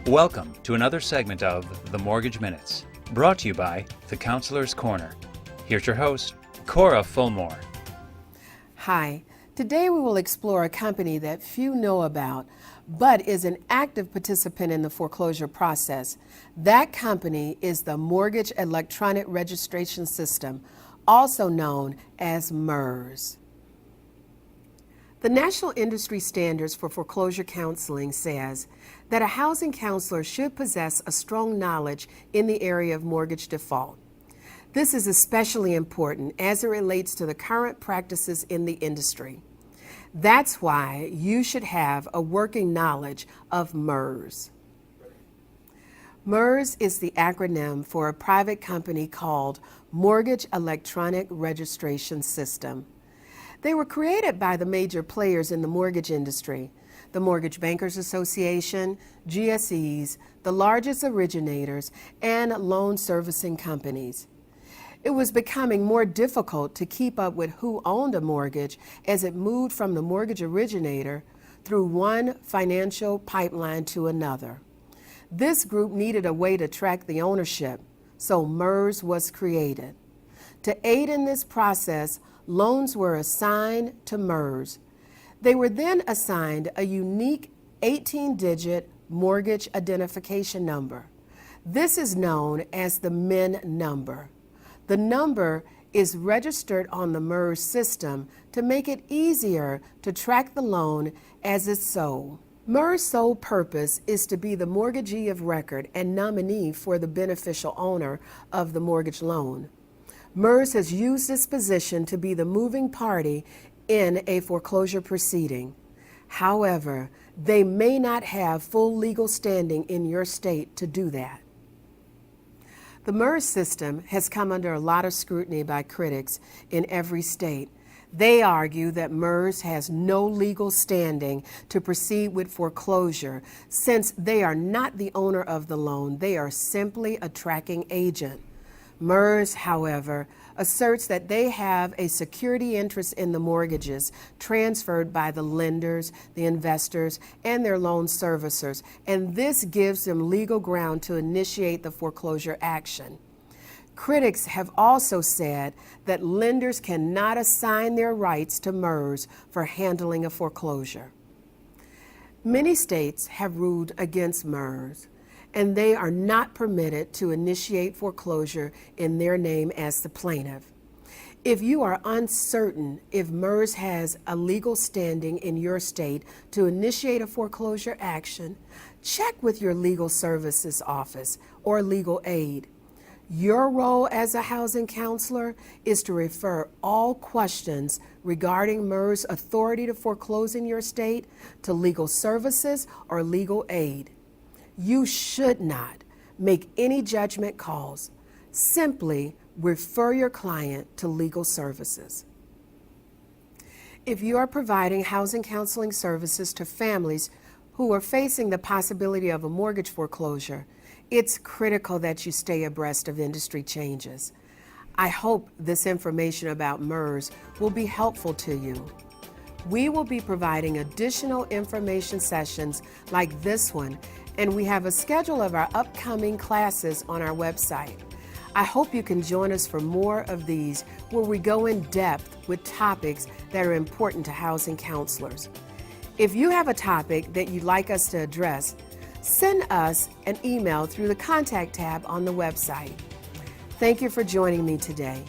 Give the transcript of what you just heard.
Welcome to another segment of The Mortgage Minutes, brought to you by The Counselor's Corner. Here's your host, Cora Fulmore. Hi, today we will explore a company that few know about, but is an active participant in the foreclosure process. That company is the Mortgage Electronic Registration System, also known as MERS. The National Industry Standards for Foreclosure Counseling says that a housing counselor should possess a strong knowledge in the area of mortgage default. This is especially important as it relates to the current practices in the industry. That's why you should have a working knowledge of MERS. MERS is the acronym for a private company called Mortgage Electronic Registration System. They were created by the major players in the mortgage industry, the Mortgage Bankers Association, GSEs, the largest originators, and loan servicing companies. It was becoming more difficult to keep up with who owned a mortgage as it moved from the mortgage originator through one financial pipeline to another. This group needed a way to track the ownership, so MERS was created. To aid in this process, loans were assigned to MERS. They were then assigned a unique 18-digit mortgage identification number. This is known as the MIN number. The number is registered on the MERS system to make it easier to track the loan as it's sold. MERS' sole purpose is to be the mortgagee of record and nominee for the beneficial owner of the mortgage loan. MERS has used this position to be the moving party in a foreclosure proceeding. However, they may not have full legal standing in your state to do that. The MERS system has come under a lot of scrutiny by critics in every state. They argue that MERS has no legal standing to proceed with foreclosure since they are not the owner of the loan, they are simply a tracking agent. MERS, however, asserts that they have a security interest in the mortgages transferred by the lenders, the investors, and their loan servicers, and this gives them legal ground to initiate the foreclosure action. Critics have also said that lenders cannot assign their rights to MERS for handling a foreclosure. Many states have ruled against MERS, and they are not permitted to initiate foreclosure in their name as the plaintiff. If you are uncertain if MERS has a legal standing in your state to initiate a foreclosure action, check with your legal services office or legal aid. Your role as a housing counselor is to refer all questions regarding MERS authority to foreclose in your state to legal services or legal aid. You should not make any judgment calls. Simply refer your client to legal services. If you are providing housing counseling services to families who are facing the possibility of a mortgage foreclosure, it's critical that you stay abreast of industry changes. I hope this information about MERS will be helpful to you. We will be providing additional information sessions like this one, and we have a schedule of our upcoming classes on our website. I hope you can join us for more of these where we go in depth with topics that are important to housing counselors. If you have a topic that you'd like us to address, send us an email through the contact tab on the website. Thank you for joining me today.